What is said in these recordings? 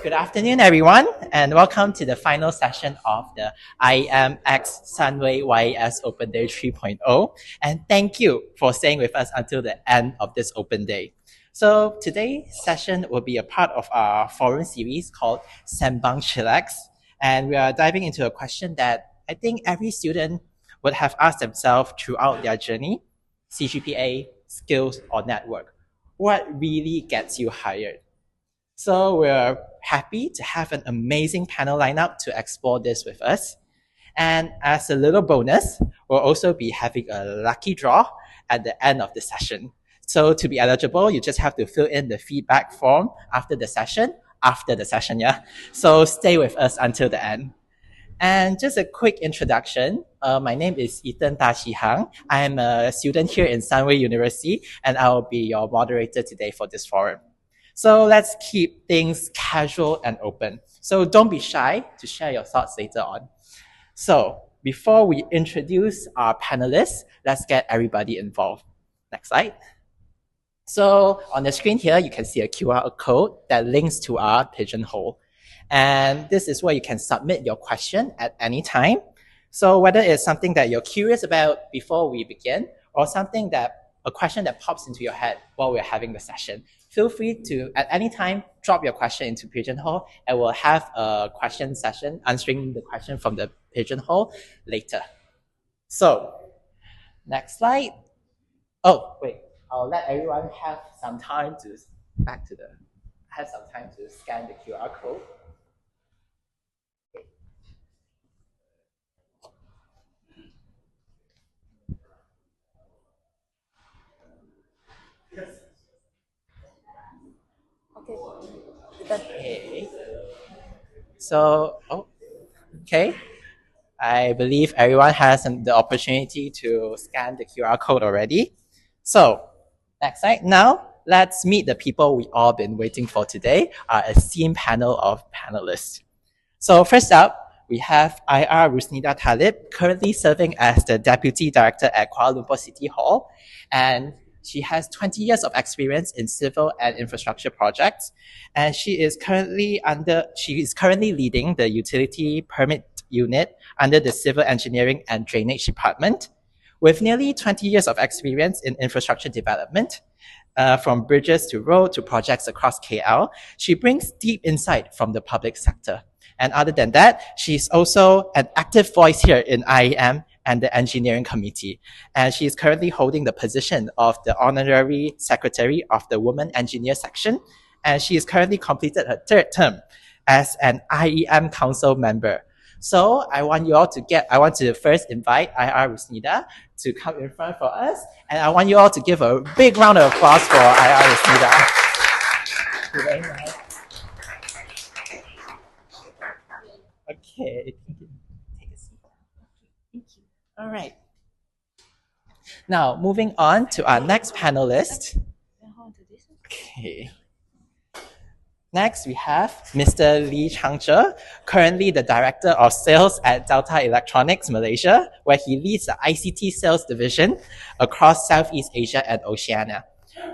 Good afternoon, everyone, and welcome to the final session of the IEM X Sunway YES Open Day 3.0. And thank you for staying with us until the end of this open day. So today's session will be a part of our forum series called Sembang Chillex. And we are diving into a question that I think every student would have asked themselves throughout their journey: CGPA, skills, or network. What really gets you hired? So we're happy to have an amazing panel lineup to explore this with us. And as a little bonus, we'll also be having a lucky draw at the end of the session. So to be eligible, you just have to fill in the feedback form after the session, yeah? So stay with us until the end. And just a quick introduction. My name is Ethan Ta Chi Hang. I am a student here in Sunway University, and I will be your moderator today for this forum. So let's keep things casual and open. So don't be shy to share your thoughts later on. So before we introduce our panelists, let's get everybody involved. Next slide. So on the screen here, you can see a QR code that links to our pigeonhole. And this is where you can submit your question at any time. So whether it's something that you're curious about before we begin, or a question that pops into your head while we're having the session, feel free to, at any time, drop your question into Pigeonhole, and we'll have a question session answering the question from the Pigeonhole later. So, next slide. Oh, wait, I'll let everyone have some time to, scan the QR code. Okay. So, okay. I believe everyone has the opportunity to scan the QR code already. So, next slide. Now, let's meet the people we all been waiting for today, our esteemed panel of panelists. So, first up, we have IR Rusnida Talib, currently serving as the Deputy Director at Kuala Lumpur City Hall, and she has 20 years of experience in civil and infrastructure projects, and she is currently leading the utility permit unit under the Civil Engineering and Drainage Department. With nearly 20 years of experience in infrastructure development, from bridges to road to projects across KL, she brings deep insight from the public sector. And other than that, she's also an active voice here in IEM and the engineering committee. And she is currently holding the position of the honorary secretary of the Women Engineer section. And she is currently completed her third term as an IEM council member. So I want to first invite IR Rusnida to come in front for us. And I want you all to give a big round of applause for IR Rusnida. Thank you very much. Okay, take a seat. Thank you. All right. Now, moving on to our next panelist. Okay. Next, we have Mr. Lee Chang, currently the Director of Sales at Delta Electronics, Malaysia, where he leads the ICT sales division across Southeast Asia and Oceania.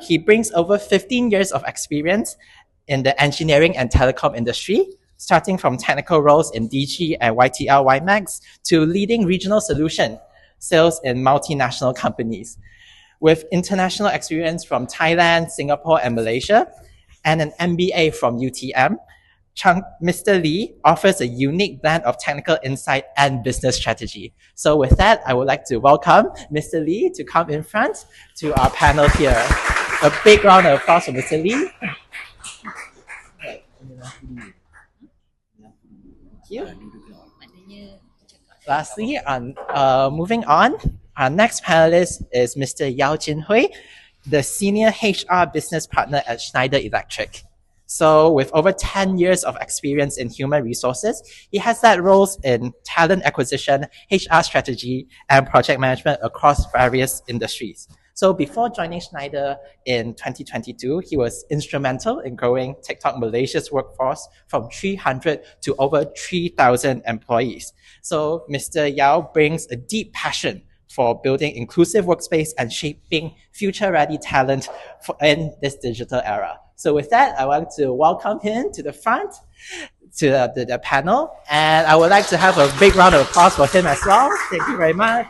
He brings over 15 years of experience in the engineering and telecom industry, starting from technical roles in DG and YTL WiMAX to leading regional solution sales in multinational companies. With international experience from Thailand, Singapore, and Malaysia, and an MBA from UTM, Mr. Lee offers a unique blend of technical insight and business strategy. So with that, I would like to welcome Mr. Lee to come in front to our panel here. A big round of applause for Mr. Lee. Lastly, moving on, our next panelist is Mr. Yao Jinhui, the Senior HR Business Partner at Schneider Electric. So with over 10 years of experience in human resources, he has led roles in talent acquisition, HR strategy, and project management across various industries. So before joining Schneider in 2022, he was instrumental in growing TikTok Malaysia's workforce from 300 to over 3,000 employees. So Mr. Yao brings a deep passion for building inclusive workspace and shaping future-ready talent in this digital era. So with that, I want to welcome him to the front, to the panel, and I would like to have a big round of applause for him as well. Thank you very much.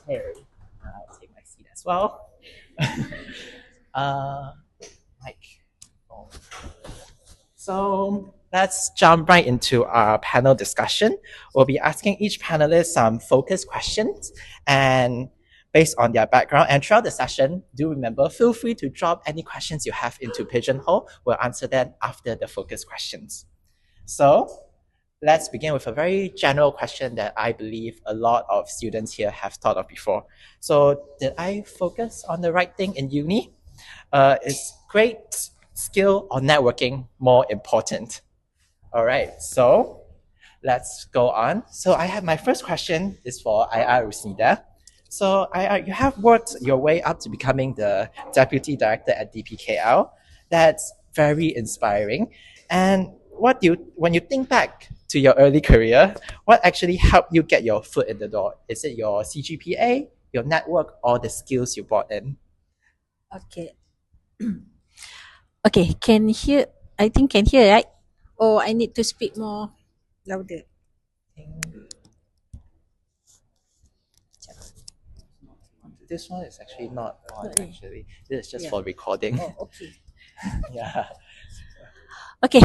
Okay, I'll take my seat as well. Mike. So let's jump right into our panel discussion. We'll be asking each panelist some focused questions and based on their background. And throughout the session, do remember, feel free to drop any questions you have into Pigeonhole. We'll answer them after the focus questions. So let's begin with a very general question that I believe a lot of students here have thought of before. So did I focus on the right thing in uni? Is great skill or networking more important? All right, so let's go on. So I have my first question is for IR Rusnida. So IR, you have worked your way up to becoming the Deputy Director at DPKL. That's very inspiring. And when you think back to your early career, what actually helped you get your foot in the door? Is it your CGPA, your network, or the skills you brought in? Okay. Okay, I think can hear, right? Or I need to speak more louder. This one is actually not on, actually. This is just for recording. Oh, okay. Yeah. Okay,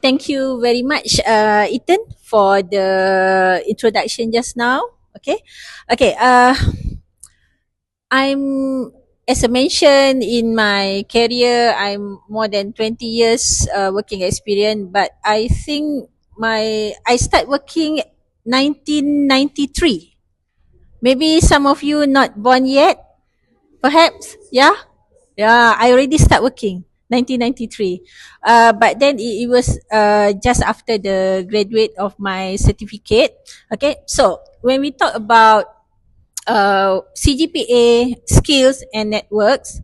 thank you very much, Ethan, for the introduction just now. Okay, as I mentioned in my career, I'm more than 20 years working experience, but I think I start working 1993. Maybe some of you not born yet, perhaps, yeah? Yeah, I already start working 1993. But then it was just after the graduate of my certificate. Okay, so when we talk about CGPA, skills and networks,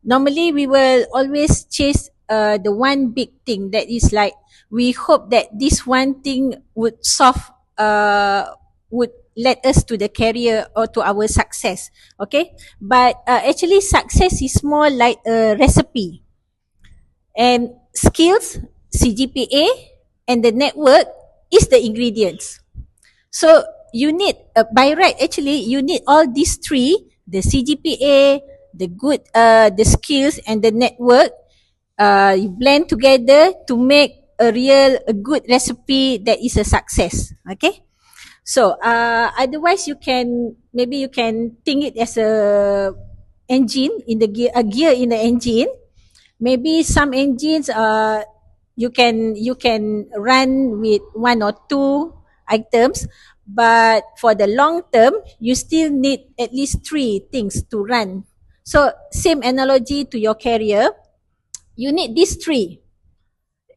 normally we will always chase the one big thing that is like we hope that this one thing would would let us to the career or to our success. Okay, but actually success is more like a recipe, and skills, CGPA and the network is the ingredients. So you need, by right, actually, you need all these three: the CGPA, the skills, and the network. You blend together to make a good recipe that is a success. Okay. So otherwise, maybe you can think it as a engine in the gear, a gear in the engine. Maybe some engines you can run with one or two items, but for the long term you still need at least three things to run. So same analogy to your career, you need these three.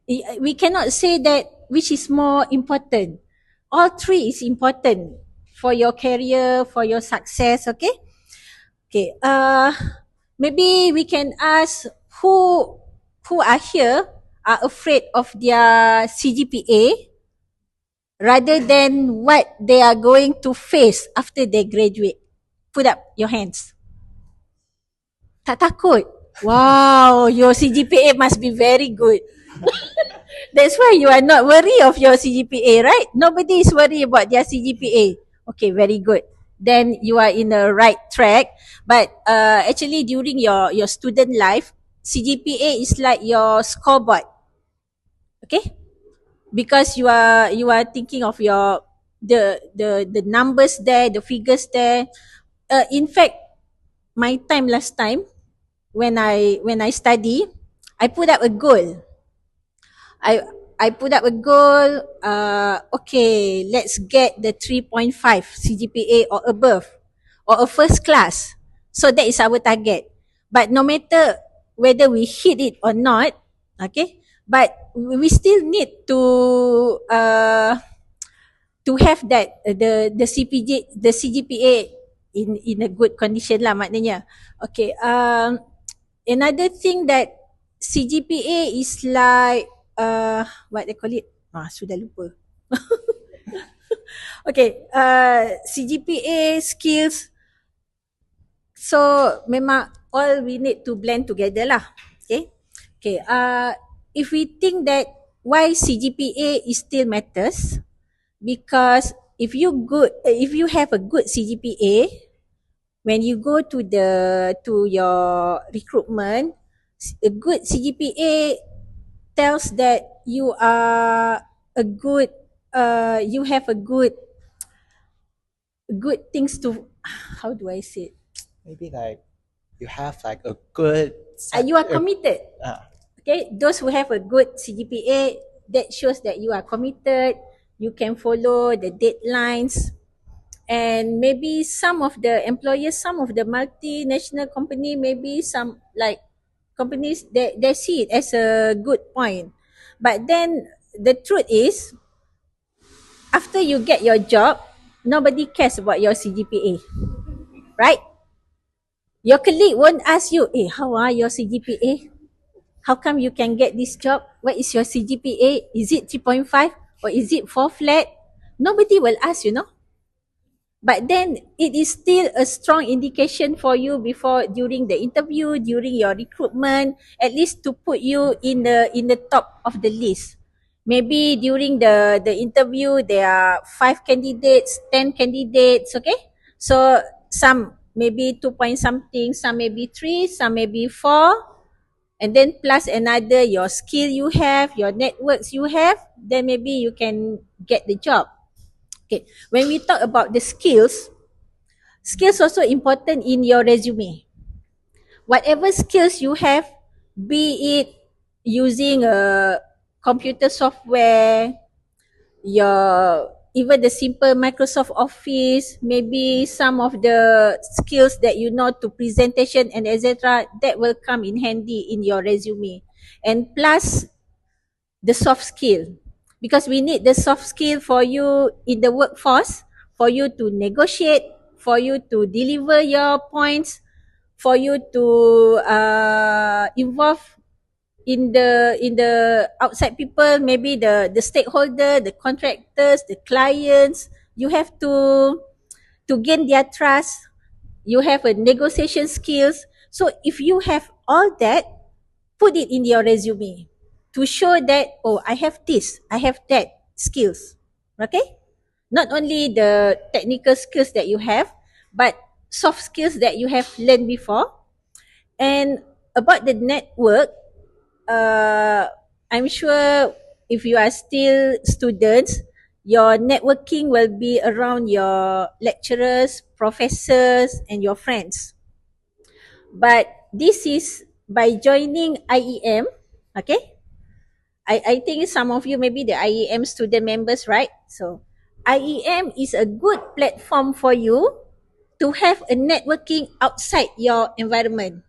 We cannot say that which is more important. All three is important for your career, for your success. Okay, maybe we can ask who are here are afraid of their CGPA rather than what they are going to face after they graduate. Put up your hands. Tak takut? Wow, your CGPA must be very good. That's why you are not worried of your CGPA, right? Nobody is worried about their CGPA. Okay, very good. Then you are in the right track. But actually during your student life, CGPA is like your scoreboard. Okay? Because you are thinking of the numbers there, the figures there. In fact, my time last time when I study, I put up a goal. I put up a goal. Okay, let's get the 3.5 CGPA or above, or a first class. So that is our target. But no matter whether we hit it or not, okay, but we still need to have that the CGPA in a good condition lah maknanya. Okay. Another thing that CGPA is like what they call it? Sudah lupa. Okay, CGPA skills. So memang all we need to blend together lah. Okay. Okay. If we think that why CGPA is still matters, because if you have a good CGPA, when you go to your recruitment, a good CGPA tells that you are a good you have a good things to, how do I say it? Maybe like you have like a good You are committed. Okay, those who have a good CGPA, that shows that you are committed, you can follow the deadlines, and maybe some of the employers, some of the multinational company, maybe some like companies, they see it as a good point. But then the truth is, after you get your job, nobody cares about your CGPA, right? Your colleague won't ask you, how are your CGPA? How come you can get this job? What is your CGPA? Is it 3.5 or is it 4 flat? Nobody will ask, But then it is still a strong indication for you before, during the interview, during your recruitment, at least to put you in the top of the list. Maybe during the interview there are 5 candidates, 10 candidates, okay? So some maybe 2 point something, some maybe 3, some maybe 4, and then plus another your skill you have, your networks you have, then maybe you can get the job. Okay, when we talk about the skills also important in your resume. Whatever skills you have, be it using a computer software, your even the simple Microsoft Office, maybe some of the skills that you know to presentation and etc., that will come in handy in your resume. And plus the soft skill, because we need the soft skill for you in the workforce, for you to negotiate, for you to deliver your points, for you to involve in the outside people, maybe the stakeholder, the contractors, the clients. You have to gain their trust. You have a negotiation skills. So if you have all that, put it in your resume to show that, I have this, I have that skills. Okay? Not only the technical skills that you have, but soft skills that you have learned before. And about the network, I'm sure if you are still students, your networking will be around your lecturers, professors, and your friends. But this is by joining IEM, okay? I think some of you maybe the IEM student members, right? So IEM is a good platform for you to have a networking outside your environment.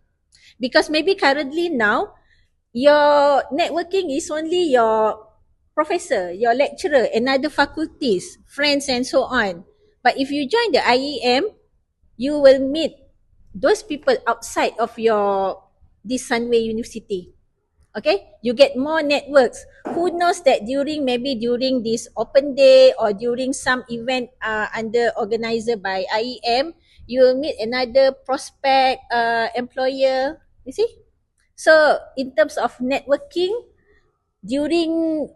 Because maybe currently now, your networking is only your professor, your lecturer, and other faculties, friends, and so on. But if you join the IEM, you will meet those people outside of your this Sunway University. Okay, you get more networks. Who knows that during this open day or during some event under organized by IEM, you will meet another prospect employer. You see? So in terms of networking, during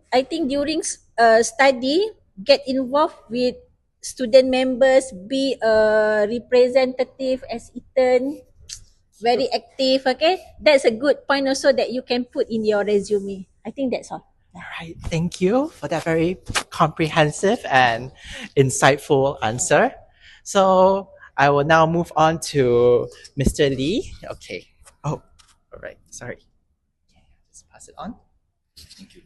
study, get involved with student members, be a representative as Ethan, very active, okay? That's a good point also that you can put in your resume. I think that's all. All right, thank you for that very comprehensive and insightful answer. So I will now move on to Mr. Lee. Okay. Oh, all right. Sorry. Just pass it on. Thank you.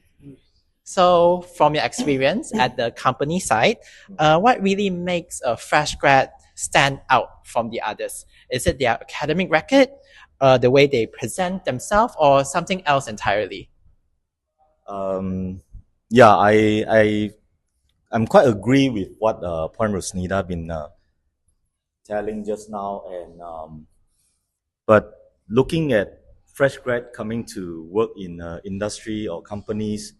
So, from your experience at the company side, what really makes a fresh grad stand out from the others? Is it their academic record, the way they present themselves, or something else entirely? Yeah, I'm quite agree with what point Rusnida been telling just now, and but looking at fresh grad coming to work in industry or companies,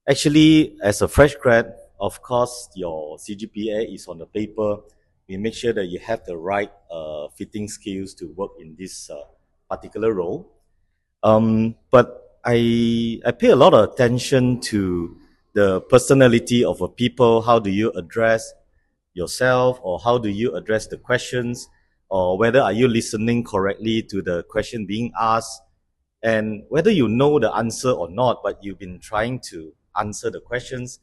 actually as a fresh grad, of course, your CGPA is on the paper. We make sure that you have the right fitting skills to work in this particular role. But I pay a lot of attention to the personality of a people. How do you address yourself, or how do you address the questions, or whether are you listening correctly to the question being asked, and whether you know the answer or not, but you've been trying to answer the questions.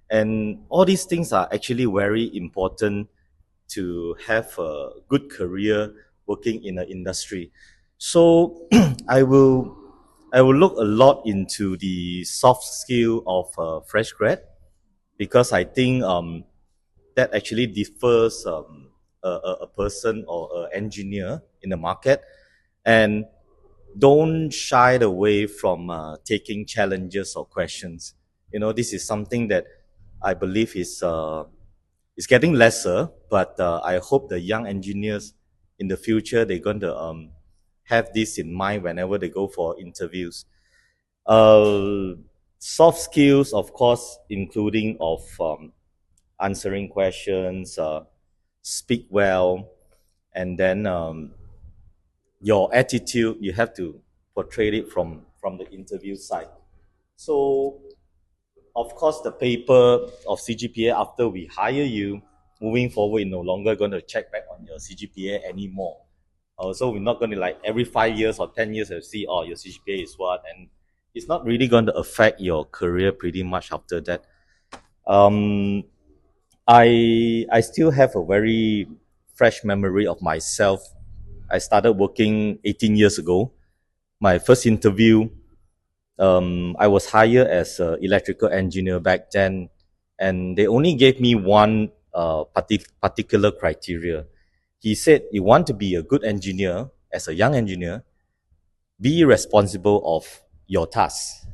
And all these things are actually very important to have a good career working in an industry. So I will look a lot into the soft skill of a fresh grad, because I think that actually differs a person or an engineer in the market. And don't shy away from taking challenges or questions. This is something that I believe is getting lesser, but I hope the young engineers in the future, they're going to have this in mind whenever they go for interviews. Soft skills, of course, including of answering questions, speak well, and then your attitude, you have to portray it from the interview side. So, of course, the paper of CGPA, after we hire you, moving forward, you're no longer going to check back on your CGPA anymore. So we're not going to, like, every 5 years or 10 years see, oh, your CGPA is what, and it's not really going to affect your career pretty much after that. I still have a very fresh memory of myself. I started working 18 years ago. My first interview, I was hired as an electrical engineer back then, and they only gave me one particular criteria. He said, you want to be a good engineer, as a young engineer, be responsible of your tasks.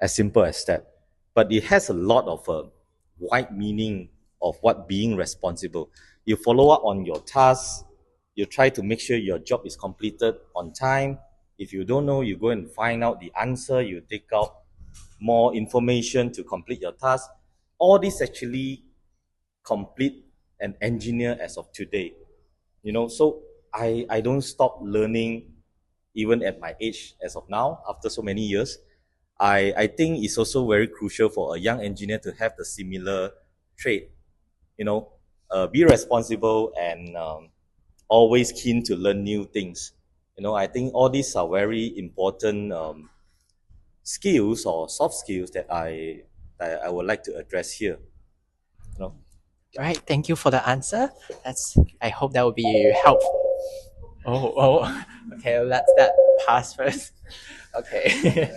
As simple as that. But it has a lot of wide meaning of what being responsible. You follow up on your tasks. You try to make sure your job is completed on time. If you don't know, you go and find out the answer. You take out more information to complete your task. All this actually complete an engineer as of today. So I don't stop learning even at my age as of now, after so many years. I think it's also very crucial for a young engineer to have the similar trait. Be responsible and always keen to learn new things. I think all these are very important skills or soft skills that I would like to address here. All right, thank you for the answer. I hope that will be helpful. Okay, let that pass first. Okay.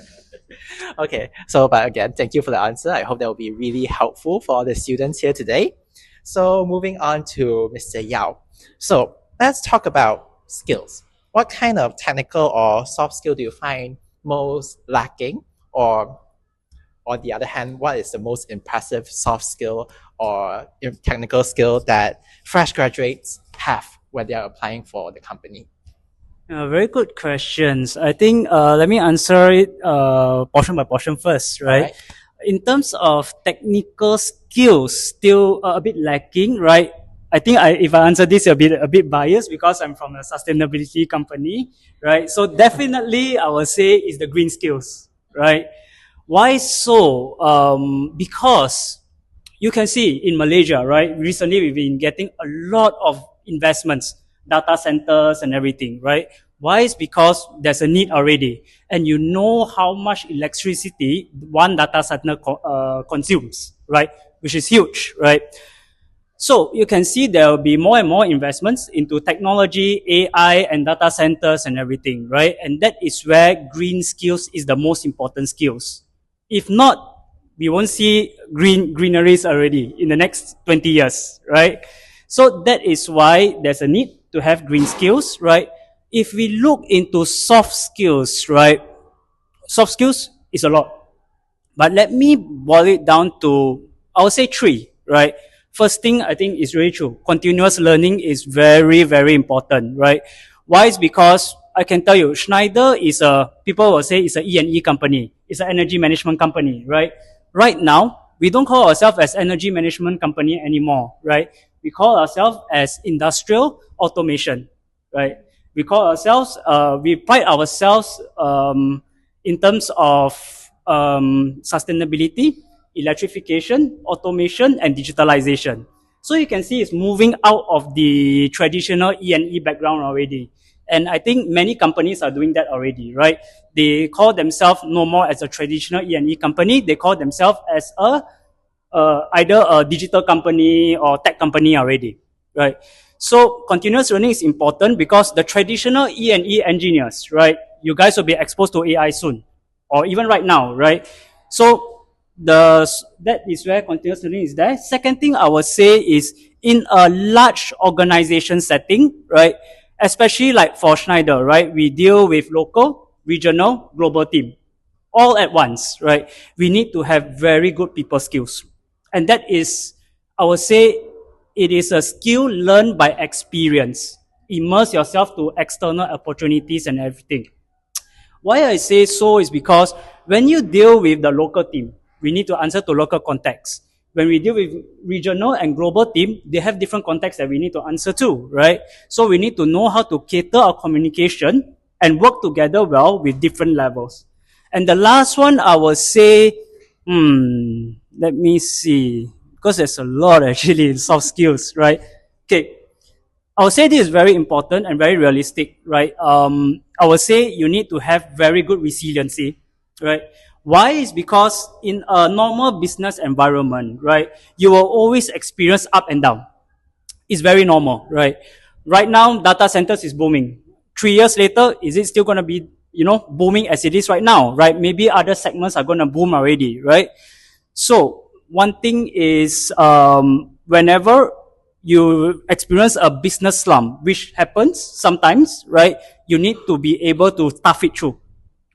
Okay, but again, thank you for the answer. I hope that will be really helpful for all the students here today. So moving on to Mr. Yao. So let's talk about skills. What kind of technical or soft skill do you find most lacking? Or on the other hand, what is the most impressive soft skill or technical skill that fresh graduates have when they are applying for the company? Very good questions. I think let me answer it portion by portion first, right? In terms of technical skills, still a bit lacking, right? I think if I answer this, a bit biased because I'm from a sustainability company, right? So definitely I will say is the green skills, right? Why so? Because you can see in Malaysia, right? Recently we've been getting a lot of investments, data centers and everything, right? Why? Is because there's a need already, and you know how much electricity one data center consumes, right? Which is huge, right? So you can see there will be more and more investments into technology, AI, and data centers and everything, right? And that is where green skills is the most important skills. If not, we won't see greeneries already in the next 20 years, right? So that is why there's a need to have green skills, right? If we look into soft skills, right? Soft skills is a lot. But let me boil it down to, I would say 3, right? First thing, I think is really true. Continuous learning is very, very important, right? Why? Is because I can tell you, Schneider people will say it's an E&E company. It's an energy management company, right? Right now, We don't call ourselves as energy management company anymore, right? We call ourselves as industrial automation, right? We call ourselves, we pride ourselves in terms of sustainability, electrification, automation, and digitalization. So you can see it's moving out of the traditional E&E background already. And I think many companies are doing that already, right? They call themselves no more as a traditional E&E company. They call themselves as either a digital company or tech company already, right? So continuous learning is important because the traditional E&E engineers, right? You guys will be exposed to AI soon, or even right now, right? So that is where continuous learning is there. Second thing I would say is in a large organization setting, right? Especially like for Schneider, right? We deal with local, regional, global team all at once, right? We need to have very good people skills. And that is, I would say, it is a skill learned by experience. Immerse yourself to external opportunities and everything. Why I say so is because when you deal with the local team, we need to answer to local context. When we deal with regional and global team, they have different contexts that we need to answer to, right? So we need to know how to cater our communication and work together well with different levels. And the last one, I will say, let me see, because there's a lot actually in soft skills, right? Okay, I would say this is very important and very realistic, right? I would say you need to have very good resiliency, right? Why is because in a normal business environment, right, you will always experience up and down. It's very normal, right? Right now, data centers is booming. 3 years later, is it still going to be, booming as it is right now, right? Maybe other segments are going to boom already, right? So one thing is, whenever you experience a business slump, which happens sometimes, right? You need to be able to tough it through,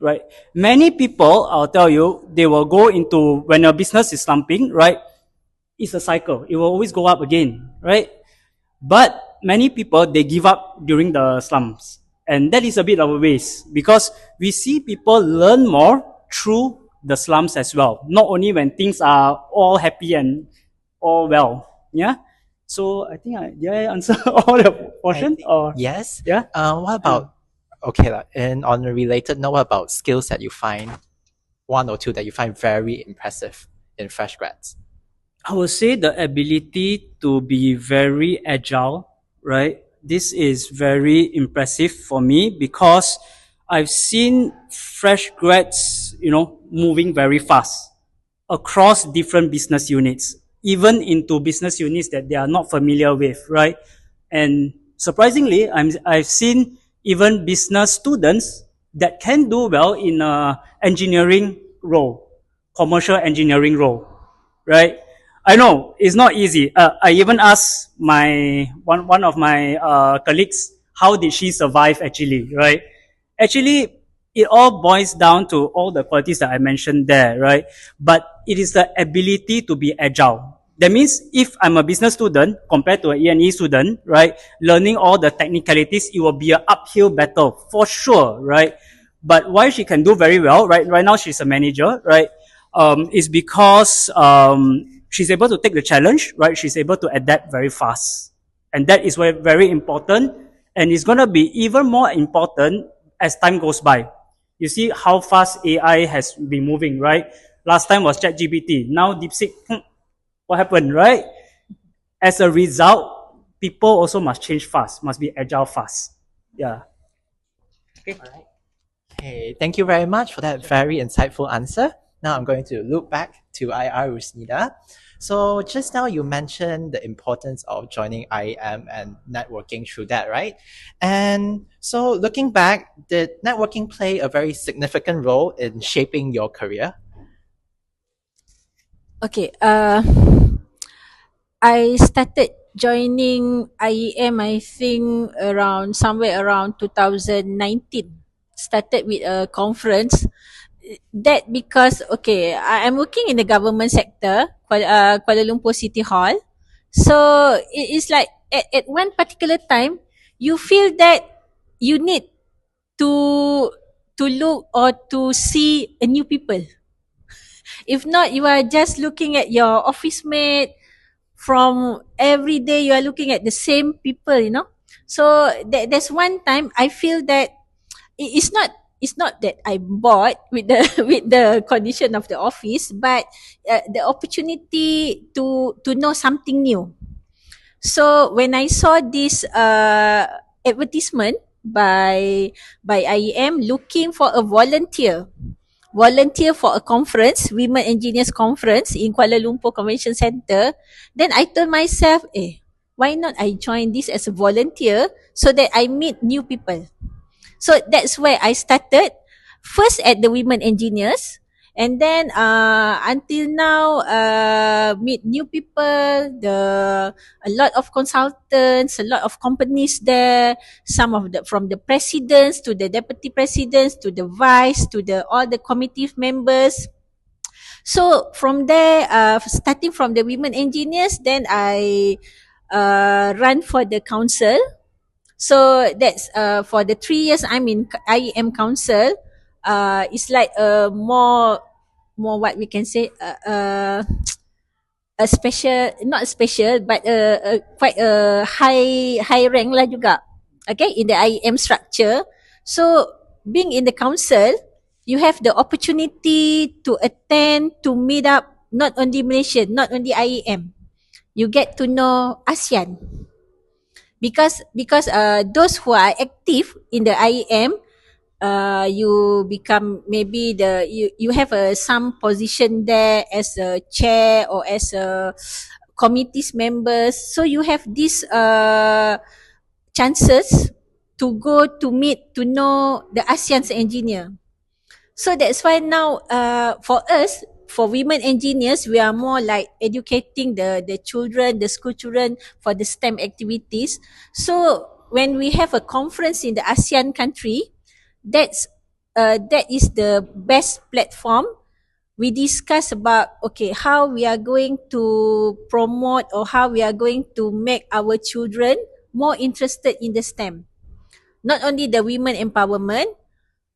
right? Many people, I'll tell you, they will go into, when a business is slumping, right? It's a cycle. It will always go up again, right? But many people, they give up during the slumps. And that is a bit of a waste because we see people learn more through the slumps as well. Not only when things are all happy and all well. Yeah. So I think did I answer all the portion? Or yes. Yeah. What about and on a related note, what about skills that you find, one or two that you find very impressive in fresh grads? I would say the ability to be very agile, right? This is very impressive for me because I've seen fresh grads, moving very fast across different business units, even into business units that they are not familiar with, right? And surprisingly, I've seen even business students that can do well in a engineering role, commercial engineering role, right? I know it's not easy. I even asked one of my colleagues, how did she survive actually, right? Actually, it all boils down to all the qualities that I mentioned there, right? But it is the ability to be agile. That means if I'm a business student compared to an E&E student, right, learning all the technicalities, it will be an uphill battle for sure, right? But why she can do very well, right? Right now she's a manager, right? Is because she's able to take the challenge, right? She's able to adapt very fast. And that is very important. And it's going to be even more important as time goes by. You see how fast AI has been moving, right? Last time was ChatGPT. Now DeepSeek. What happened, right? As a result, people also must change fast, must be agile fast. Yeah. Okay. All right. Okay, thank you very much for that very insightful answer. Now I'm going to look back to IR Rusnida. So just now you mentioned the importance of joining IEM and networking through that, right? And so looking back, did networking play a very significant role in shaping your career? Okay, I started joining IEM, I think somewhere around 2019. Started with a conference. That because, okay, I'm working in the government sector, Kuala Lumpur City Hall. So it is like at one particular time, you feel that you need to look or to see a new people. If not, you are just looking at your office mate. From every day, you are looking at the same people, you know. So there's one time I feel that it's not that I'm bored with the with the condition of the office, but the opportunity to know something new. So when I saw this advertisement by IEM looking for a volunteer for a conference, Women Engineers Conference in Kuala Lumpur Convention Centre, then I told myself, why not I join this as a volunteer so that I meet new people. So that's where I started. First at the Women Engineers, and then until now, meet new people. A lot of consultants, a lot of companies there. Some of the from the presidents to the deputy presidents to the vice to the all the committee members. So from there, starting from the Women Engineers, then I run for the council. So that's for the 3 years I'm in IEM council. It's like more what we can say a special, not special, but quite a high rank lah juga. Okay, in the IEM structure. So being in the council, you have the opportunity to attend, to meet up not only Malaysia, not only IEM. You get to know ASEAN. Because those who are active in the IEM, you become maybe you have some position there as a chair or as a committee's members. So you have these chances to go to meet, to know the ASEAN's engineer. So that's why now for us, for women engineers, we are more like educating the children, the school children for the STEM activities. So when we have a conference in the ASEAN country, that is the best platform. We discuss about, okay, how we are going to promote or how we are going to make our children more interested in the STEM. Not only the women empowerment,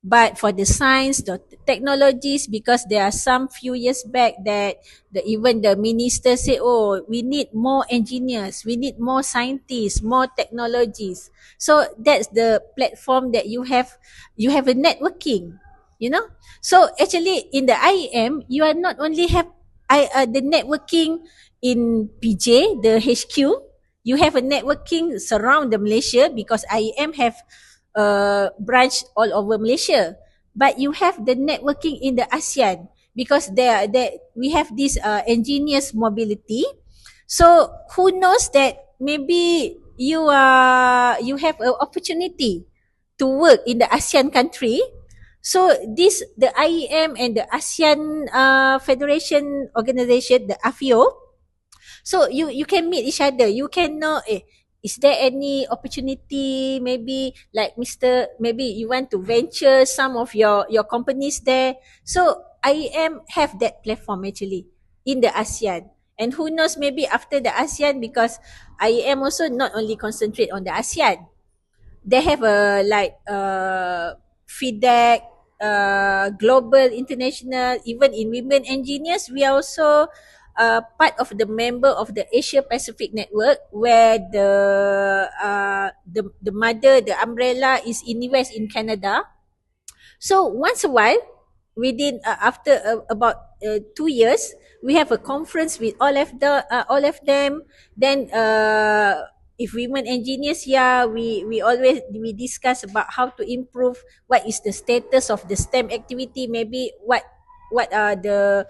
but for the science, the technologies, because there are some few years back that even the minister said, oh, we need more engineers, we need more scientists, more technologies. So that's the platform that you have a networking, you know. So actually in the IEM, you are not only have the networking in PJ, the HQ, you have a networking surround the Malaysia because IEM have branch all over Malaysia, but you have the networking in the ASEAN because we have this engineers mobility. So who knows that maybe you have an opportunity to work in the ASEAN country. So the IEM and the ASEAN Federation Organization, the AFIO, so you can meet each other. You can know, is there any opportunity, maybe like maybe you want to venture some of your companies there. So IEM have that platform actually in the ASEAN. And who knows, maybe after the ASEAN, because IEM also not only concentrate on the ASEAN. They have a feedback, global, international, even in women engineers, we are also part of the member of the Asia Pacific Network, where the mother, the umbrella is in US, in Canada. So once a while, within after about 2 years, we have a conference with all of them. Then if women engineers, we discuss about how to improve, what is the status of the STEM activity, maybe what are the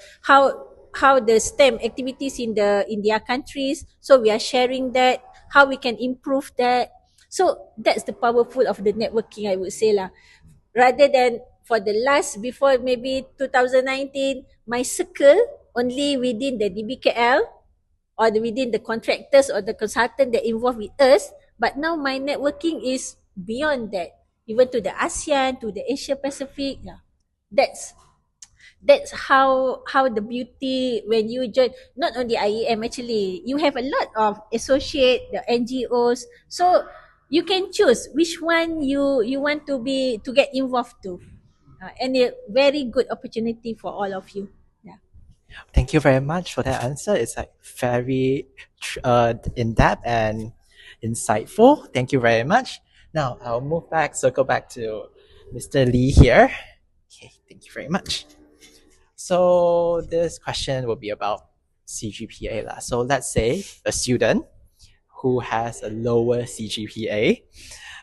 how the STEM activities in their countries. So we are sharing that, how we can improve that. So that's the powerful of the networking, I would say lah. Rather than for the last, before maybe 2019, my circle only within the DBKL or within the contractors or the consultant that involved with us. But now my networking is beyond that, even to the ASEAN, to the Asia Pacific. Yeah. That's how the beauty when you join, not only IEM actually, you have a lot of associate, the NGOs. So you can choose which one you want to get involved to. And a very good opportunity for all of you. Yeah. Thank you very much for that answer. It's like very in-depth and insightful. Thank you very much. Now I'll circle back to Mr. Lee here. Okay, thank you very much. So this question will be about CGPA lah. So let's say a student who has a lower CGPA,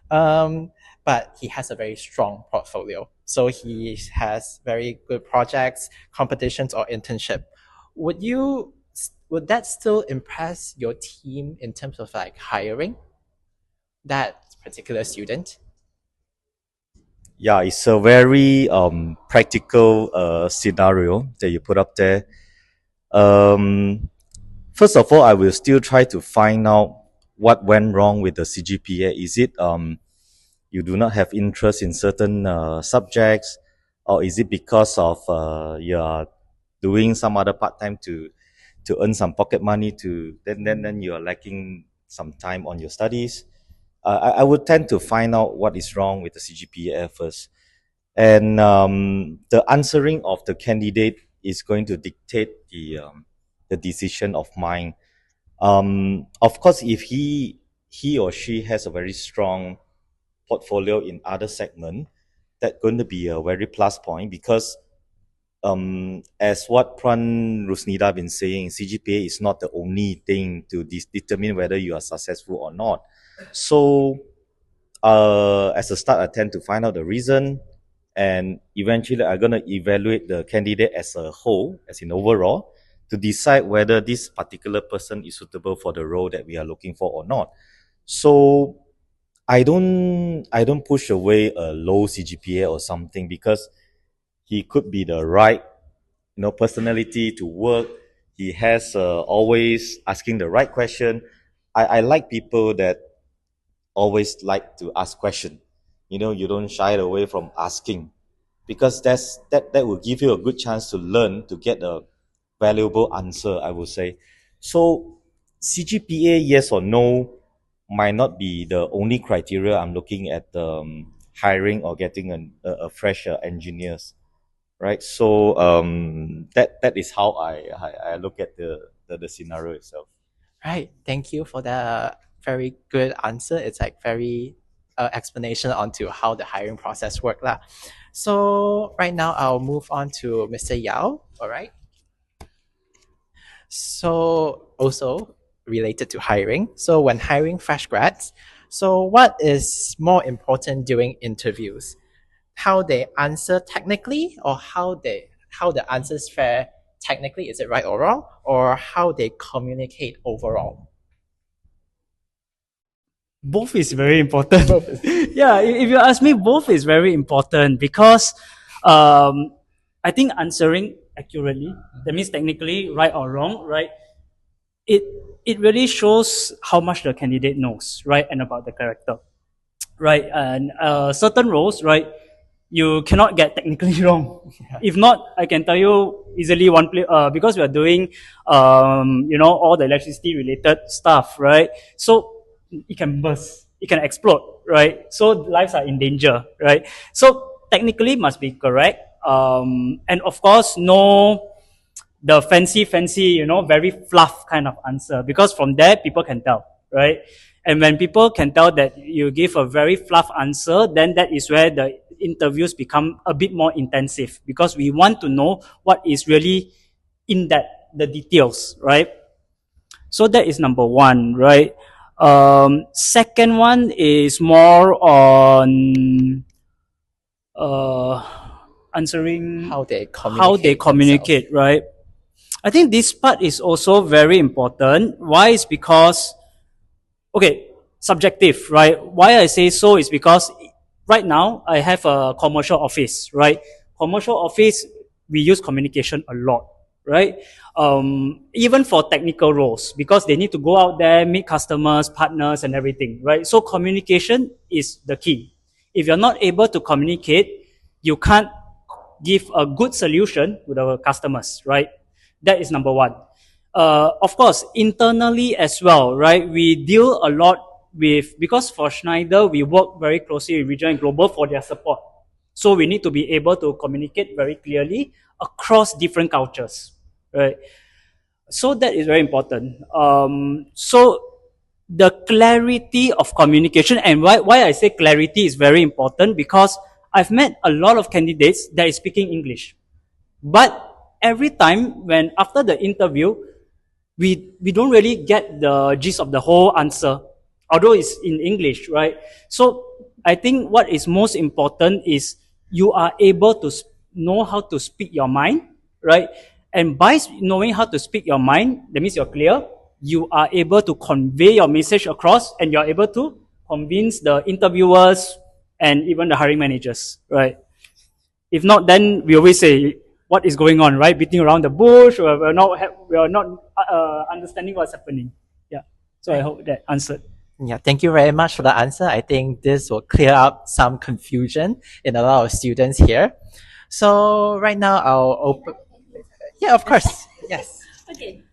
but he has a very strong portfolio. So he has very good projects, competitions, or internship. Would that still impress your team in terms of like hiring that particular student? Yeah, it's a very practical scenario that you put up there. First of all, I will still try to find out what went wrong with the CGPA. Is it you do not have interest in certain subjects, or is it because of you are doing some other part time to earn some pocket money to then you are lacking some time on your studies? I would tend to find out what is wrong with the CGPA first, and the answering of the candidate is going to dictate the decision of mine. Of course, if he or she has a very strong portfolio in other segment, that's going to be a very plus point, because as what Rusnida been saying, CGPA is not the only thing to determine whether you are successful or not. So as a start, I tend to find out the reason, and eventually I'm going to evaluate the candidate as a whole, as in overall, to decide whether this particular person is suitable for the role that we are looking for or not. So I don't push away a low CGPA or something, because he could be the right personality to work. He has always asking the right question. I like people that always like to ask question. You don't shy away from asking, because that will give you a good chance to learn, to get a valuable answer, I would say. So CGPA, yes or no, might not be the only criteria I'm looking at hiring or getting a fresh engineers, right? So that is how I look at the scenario itself. Right. Thank you for the very good answer. It's like very explanation onto how the hiring process work lah. So right now I'll move on to Mr. Yao. All right. So also related to hiring. So when hiring fresh grads, so what is more important during interviews? How they answer technically, or how the answers fare technically, is it right or wrong, or how they communicate overall? Both is very important. Yeah, if you ask me, both is very important, because I think answering accurately, that means technically right or wrong, right? It really shows how much the candidate knows, right, and about the character, right? And certain roles, right, you cannot get technically wrong. Yeah. If not, I can tell you easily because we are doing all the electricity related stuff, right? So it can burst, it can explode, right? So lives are in danger, right? So technically must be correct, and of course no the fancy, very fluff kind of answer, because from there people can tell, right? And when people can tell that you give a very fluff answer, then that is where the interviews become a bit more intensive, because we want to know what is really in the details, right? So that is number one, right? Second one is more on answering How they communicate, right? I think this part is also very important. Why? Is because, okay, subjective, right? Why I say so is because right now I have a commercial office, right? Commercial office, we use communication a lot, right? Even for technical roles, because they need to go out there, meet customers, partners, and everything, right? So communication is the key. If you're not able to communicate, you can't give a good solution to the customers, right? That is number one. Of course, internally as well, right? We deal a lot with, because for Schneider, we work very closely with regional and global for their support. So we need to be able to communicate very clearly across different cultures, right? So that is very important. So the clarity of communication, and why I say clarity is very important, because I've met a lot of candidates that is speaking English, but every time when after the interview, we don't really get the gist of the whole answer, although it's in English, right? So I think what is most important is you are able to know how to speak your mind, right? And by knowing how to speak your mind, that means you're clear, you are able to convey your message across, and you're able to convince the interviewers and even the hiring managers, right? If not, then we always say, what is going on, right? Beating around the bush, or we are not understanding what's happening. Yeah. So I hope that answered. Yeah, thank you very much for the answer. I think this will clear up some confusion in a lot of students here. So right now I'll open. Yeah, of course. Yes. Okay.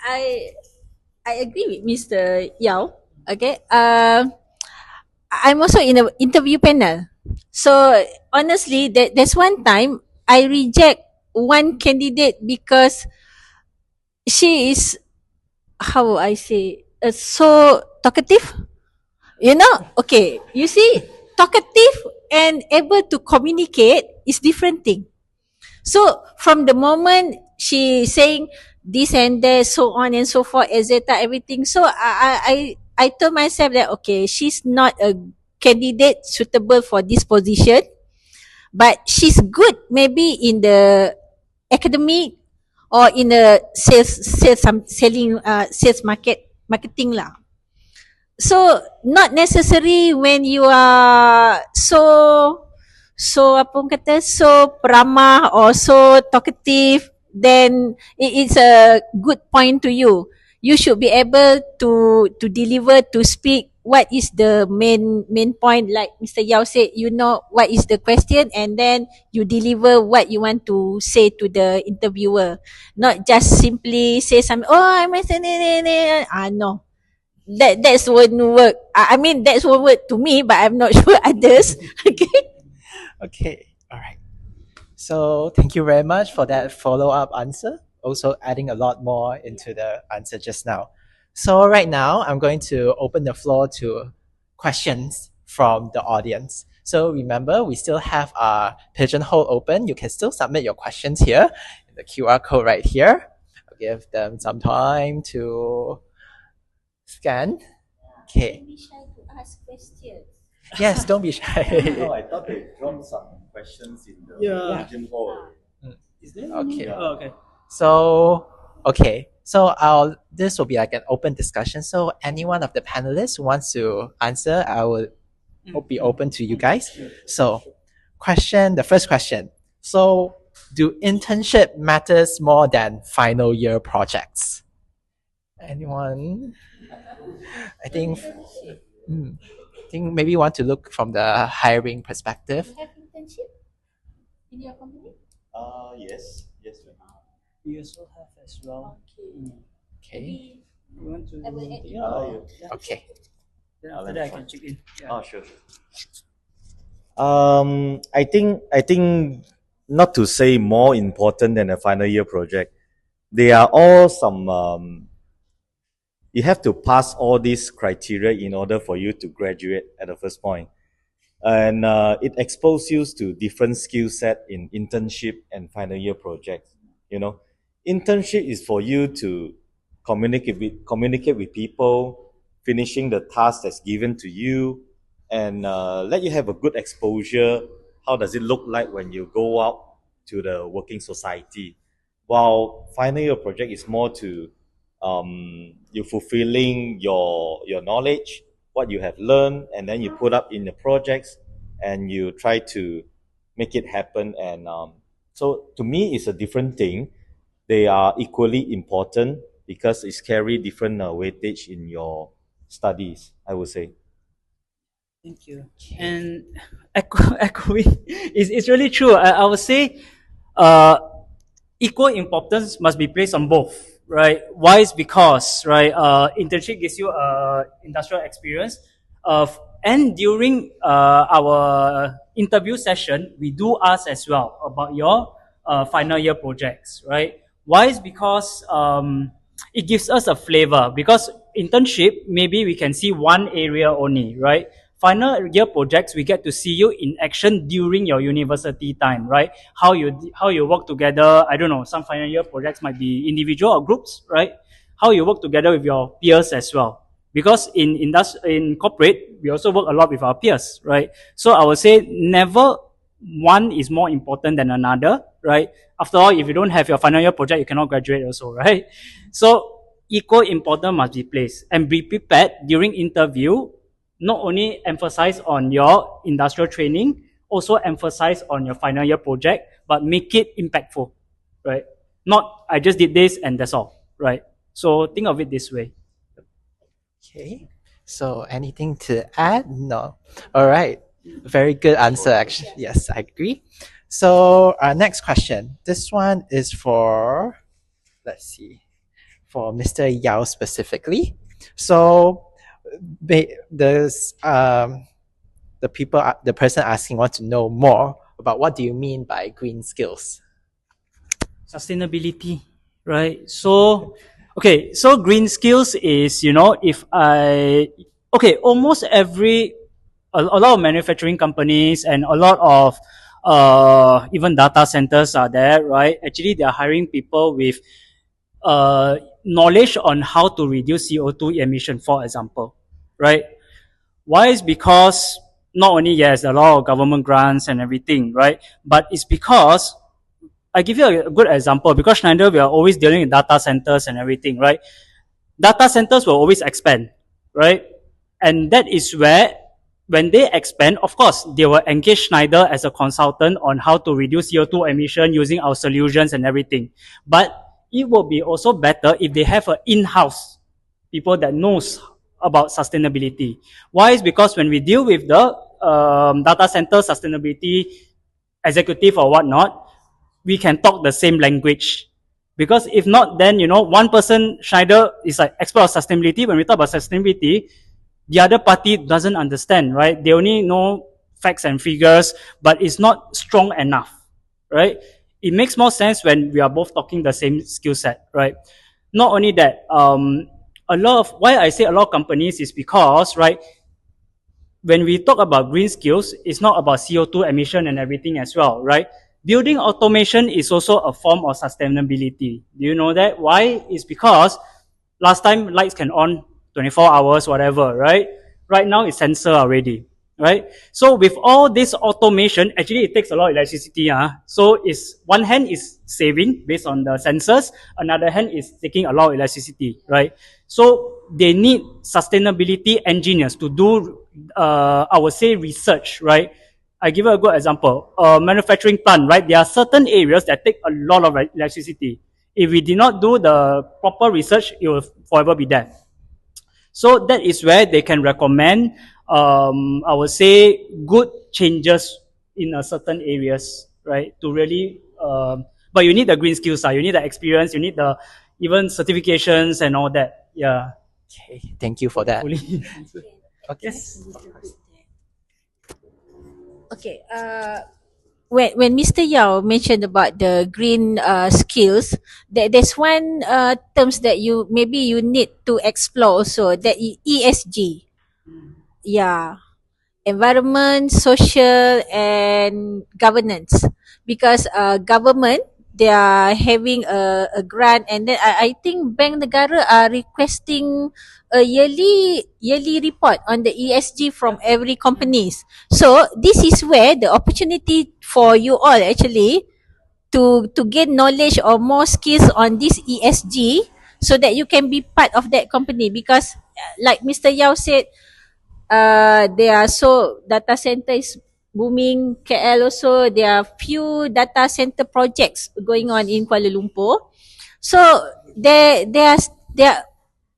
I agree with Mr. Yao. Okay. I'm also in an interview panel. So honestly, there's one time I reject one candidate because she is, how would I say, so talkative. You know, okay, you see, talkative and able to communicate is different thing. So from the moment she saying this and that, so on and so forth, etc., everything. So I told myself that okay, she's not a candidate suitable for this position, but she's good maybe in the academic or in the sales marketing lah. So not necessary when you are so apa orang kata, so peramah or so talkative, then it's a good point to you. You should be able to deliver, to speak what is the main point, like Mr. Yao said, you know what is the question, and then you deliver what you want to say to the interviewer, not just simply say something, oh I'm no, that's won't work. I mean that's won't work to me, but I'm not sure others. Okay. Okay. All right. So thank you very much for that follow-up answer. Also adding a lot more into the answer just now. So right now I'm going to open the floor to questions from the audience. So remember, we still have our pigeonhole open. You can still submit your questions here in the QR code right here. I'll give them some time to scan. Okay. Don't be shy to ask questions. Yes, don't be shy. No, I thought they dropped some questions in the region hall. Is there Okay. Oh, okay. So, okay. So this will be like an open discussion. So any one of the panelists who wants to answer, I will be open to you guys. So the first question. So do internship matters more than final year projects? Anyone? I think maybe you want to look from the hiring perspective. You have internship in your company? Yes. We also have as well. Okay. You want to? I will add in. Okay. Then after that I can check in. Yeah. Oh, sure. I think not to say more important than a final year project. They are all some. You have to pass all these criteria in order for you to graduate at the first point, and it exposes you to different skill set in internship and final year projects. You know, internship is for you to communicate with people, finishing the task that's given to you, and let you have a good exposure. How does it look like when you go out to the working society? While final year project is more to you fulfilling your knowledge, what you have learned, and then you put up in the projects, and you try to make it happen. And so to me, it's a different thing. They are equally important because it's carry different weightage in your studies, I would say. Thank you. And echoing, it's really true. I would say equal importance must be placed on both, right? Why is because, right, internship gives you industrial experience, and during our interview session, we do ask as well about your final year projects, right? Why is because it gives us a flavor, because internship, maybe we can see one area only, right? Final year projects, we get to see you in action during your university time, right? How you work together. I don't know, some final year projects might be individual or groups, right? How you work together with your peers as well. Because in corporate, we also work a lot with our peers, right? So I would say never one is more important than another, right? After all, if you don't have your final year project, you cannot graduate also, right? So equal importance must be placed and be prepared during interview. Not only emphasize on your industrial training, also emphasize on your final year project, but make it impactful, right? Not I just did this and that's all, right? So think of it this way. Okay. So anything to add? No. All right. Very good answer, actually. Yes, I agree. So our next question. This one is for, let's see, for Mr. Yao specifically. So the person asking wants to know more about what do you mean by green skills? Sustainability, right? So, okay, so green skills is, almost a lot of manufacturing companies and a lot of even data centers are there, right? Actually, they are hiring people with knowledge on how to reduce CO2 emission, for example, right? Why is because not only, yes, a lot of government grants and everything, right? But it's because, I give you a good example, because Schneider, we are always dealing with data centers and everything, right? Data centers will always expand, right? And that is where, when they expand, of course, they will engage Schneider as a consultant on how to reduce CO2 emission using our solutions and everything. But it will be also better if they have an in-house people that knows about sustainability. Why is because when we deal with the data center sustainability executive or whatnot, we can talk the same language. Because if not, then, one person, Schneider, is like expert of sustainability. When we talk about sustainability, the other party doesn't understand, right? They only know facts and figures, but it's not strong enough, right? It makes more sense when we are both talking the same skill set, right? Not only that, why I say a lot of companies is because, right, when we talk about green skills, it's not about CO2 emission and everything as well, right? Building automation is also a form of sustainability. Do you know that? Why? It's because last time lights can on 24 hours, whatever, right? Right now it's sensor already, right? So with all this automation, actually it takes a lot of electricity. So one hand is saving based on the sensors, another hand is taking a lot of electricity, right? So they need sustainability engineers to do, I would say, research, right? I give you a good example. Manufacturing plant, right? There are certain areas that take a lot of electricity. If we did not do the proper research, it will forever be there. So that is where they can recommend, I would say, good changes in a certain areas, right? To really, but you need the green skills, you need the experience, you need the even certifications and all that. Yeah. Okay, thank you for that. Okay. Yes. Okay. When Mr. Yao mentioned about the green skills, there's one terms that you need to explore also, that ESG. Yeah. Environment, social and governance. Because government, they are having a grant, and then I think Bank Negara are requesting a yearly report on the ESG from every companies. So this is where the opportunity for you all actually to gain knowledge or more skills on this ESG, so that you can be part of that company. Because like Mr. Yao said, there are so data center is booming. KL also, there are few data center projects going on in Kuala Lumpur. So there are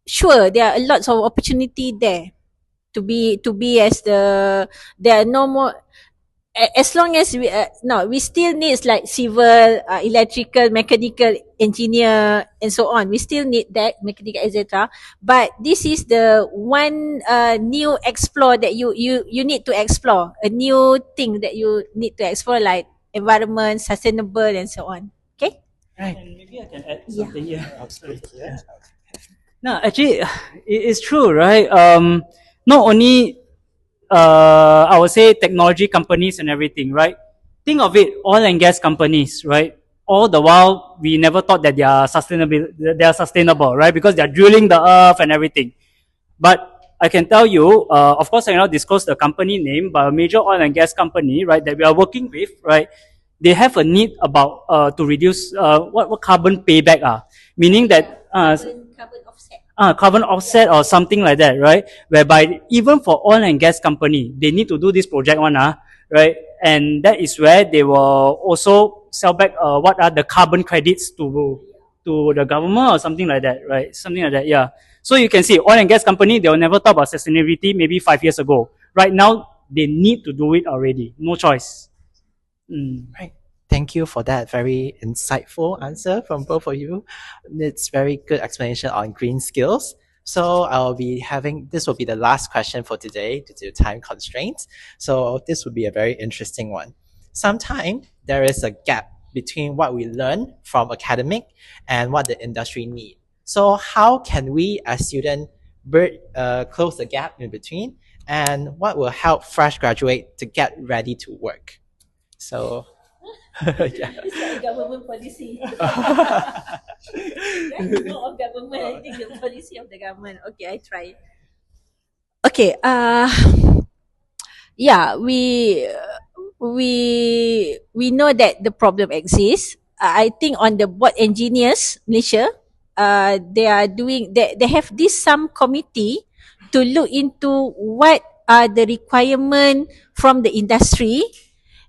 sure there are lots of opportunity there to be as there are no more, as long as we still need like civil, electrical, mechanical engineer and so on. We still need that, mechanical, etc. But this is the one new explore that you need to explore, a new thing that you need to explore, like environment, sustainable and so on. Okay? Right. And maybe I can add something here. Sorry. No, actually, it's true, right? Not only I would say technology companies and everything, right? Think of it, oil and gas companies, right? All the while, we never thought that they are sustainable, right? Because they are drilling the earth and everything. But I can tell you, of course, I cannot disclose the company name, but a major oil and gas company, right, that we are working with, right, they have a need about to reduce what carbon payback are, meaning that Carbon offset. carbon offset or something like that, right? Whereby even for oil and gas company, they need to do this project one, right? And that is where they will also sell back what are the carbon credits to the government or something like that, right? Something like that, yeah. So you can see oil and gas company, they will never talk about sustainability maybe 5 years ago. Right now, they need to do it already. No choice. Right. Thank you for that very insightful answer from both of you. It's very good explanation on green skills. So this will be the last question for today due to time constraints. So this would be a very interesting one. Sometimes there is a gap between what we learn from academic and what the industry needs. So how can we as students close the gap in between, and what will help fresh graduate to get ready to work? So yeah. It's like government policy. More of government, I think the policy of the government. Okay, I try. Okay, yeah, we know that the problem exists. I think on the board engineers Malaysia, they are doing they have this some committee to look into what are the requirement from the industry,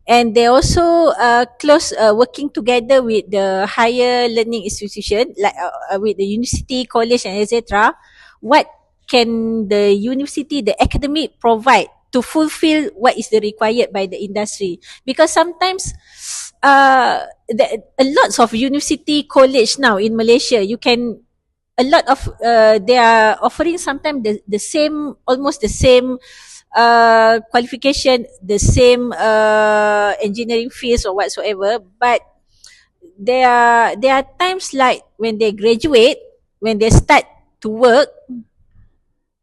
and they also close working together with the higher learning institution like with the university, college and etc. What can the university, the academic provide to fulfill what is the required by the industry? Because sometimes a lots of university, college now in Malaysia, you can a lot of they are offering sometimes the same, almost the same qualification, the same engineering fields or whatsoever, but there are times like when they graduate, when they start to work,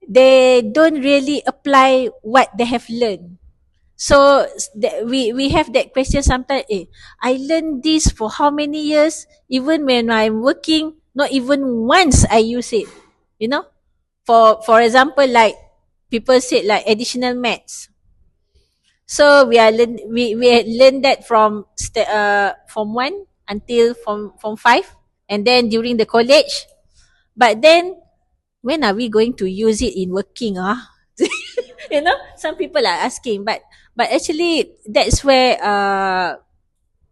they don't really apply what they have learned. So we have that question sometimes, I learned this for how many years? Even when I'm working, not even once I use it. You know? For example, like people said like additional maths. So we learn that from from 1 until from 5, and then during the college. But then when are we going to use it in working? You know, some people are asking, but actually that's where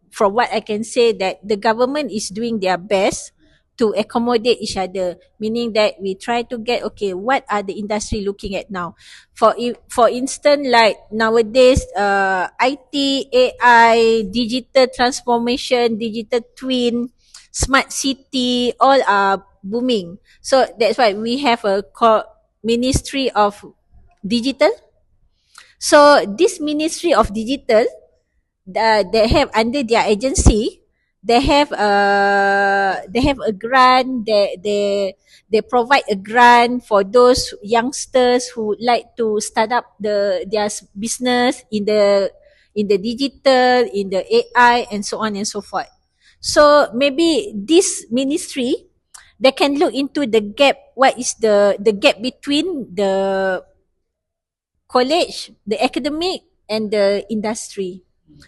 from what I can say, that the government is doing their best to accommodate each other, meaning that we try to get, okay, what are the industry looking at now? For instance, like nowadays, IT, AI, digital transformation, digital twin, smart city, all are booming. So that's why we have a Ministry of Digital. So this Ministry of Digital, they have under their agency, they have a grant. They provide a grant for those youngsters who like to start up their business in the digital, in the AI, and so on and so forth. So maybe this ministry, they can look into the gap. What is the gap between the college, the academic, and the industry?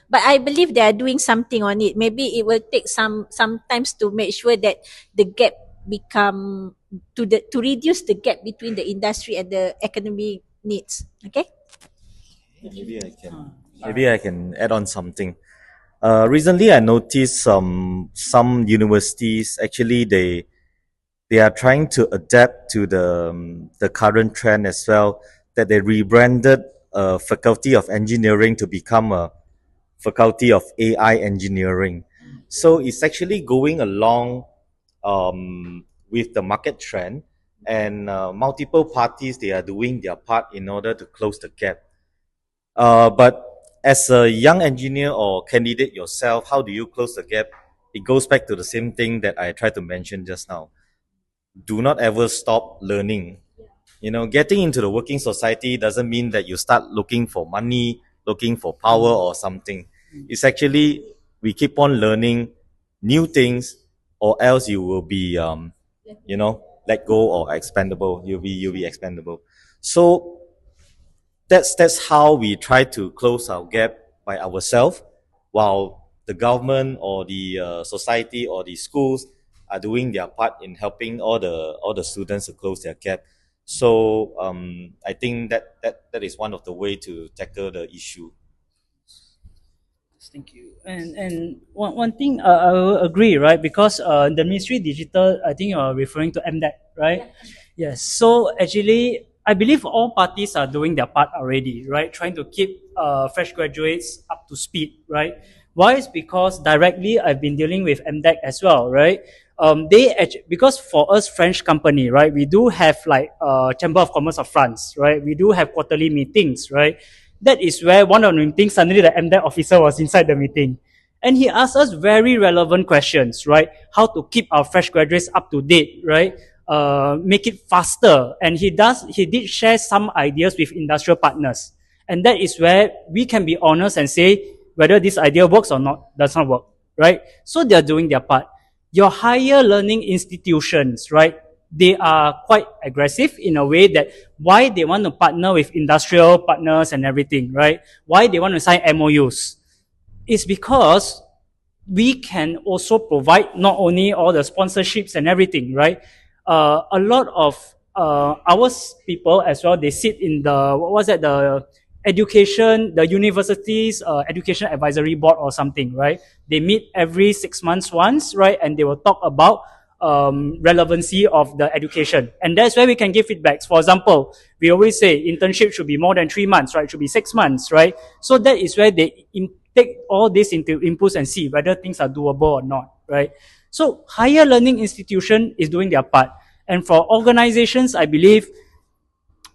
But I believe they are doing something on it. Maybe it will take some times to make sure that the gap become to reduce the gap between the industry and the academic needs. Okay. Maybe I can add on something. Recently, I noticed some universities actually they are trying to adapt to the current trend as well. That they rebranded Faculty of Engineering to become a Faculty of AI Engineering. So it's actually going along with the market trend, and multiple parties, they are doing their part in order to close the gap. But as a young engineer or candidate yourself, how do you close the gap? It goes back to the same thing that I tried to mention just now. Do not ever stop learning. You know, getting into the working society doesn't mean that you start looking for money, looking for power or something. It's actually, we keep on learning new things, or else you will be, let go or expendable. You'll be expendable. So that's how we try to close our gap by ourselves, while the government or the society or the schools are doing their part in helping all the students to close their gap. So I think that is one of the way to tackle the issue. Thank you. And one thing I will agree, right? Because the Ministry Digital, I think you're referring to MDEC, right? Yes. So actually, I believe all parties are doing their part already, right? Trying to keep fresh graduates up to speed, right? Why? Is because directly I've been dealing with MDEC as well, right? Because for us French company, right, we do have like Chamber of Commerce of France, right? We do have quarterly meetings, right? That is where one of the meetings, suddenly the MDEC officer was inside the meeting. And he asked us very relevant questions, right? How to keep our fresh graduates up to date, right? Make it faster. And he did share some ideas with industrial partners. And that is where we can be honest and say whether this idea works or not, does not work, right? So they're doing their part. Your higher learning institutions, right? They are quite aggressive in a way that why they want to partner with industrial partners and everything, right? Why they want to sign MOUs. It's because we can also provide not only all the sponsorships and everything, right? A lot of our people as well, they sit in the education, the university's education advisory board or something, right? They meet every 6 months once, right? And they will talk about relevancy of the education. And that's where we can give feedbacks. For example, we always say internship should be more than 3 months, right? It should be 6 months, right? So that is where they take all this into inputs and see whether things are doable or not, right? So higher learning institution is doing their part. And for organizations, I believe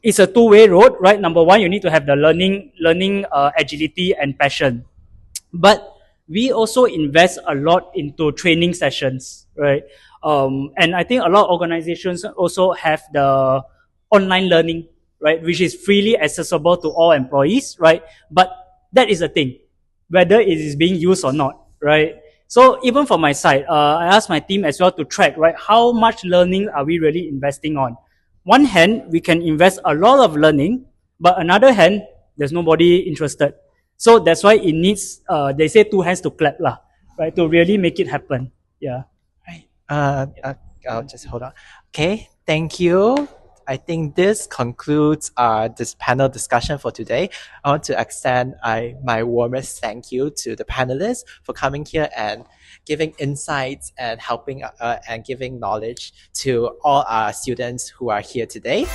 it's a two-way road, right? Number one, you need to have the learning agility and passion. But we also invest a lot into training sessions, right? And I think a lot of organizations also have the online learning, right? Which is freely accessible to all employees, right? But that is the thing, whether it is being used or not, right? So even for my side, I asked my team as well to track, right? How much learning are we really investing on? One hand, we can invest a lot of learning, but another hand, there's nobody interested. So that's why it needs, they say 2 hands to clap lah, right? To really make it happen. Yeah. Right. I'll just hold on. Okay. Thank you. I think this concludes this panel discussion for today. I want to extend my warmest thank you to the panelists for coming here and giving insights and helping and giving knowledge to all our students who are here today.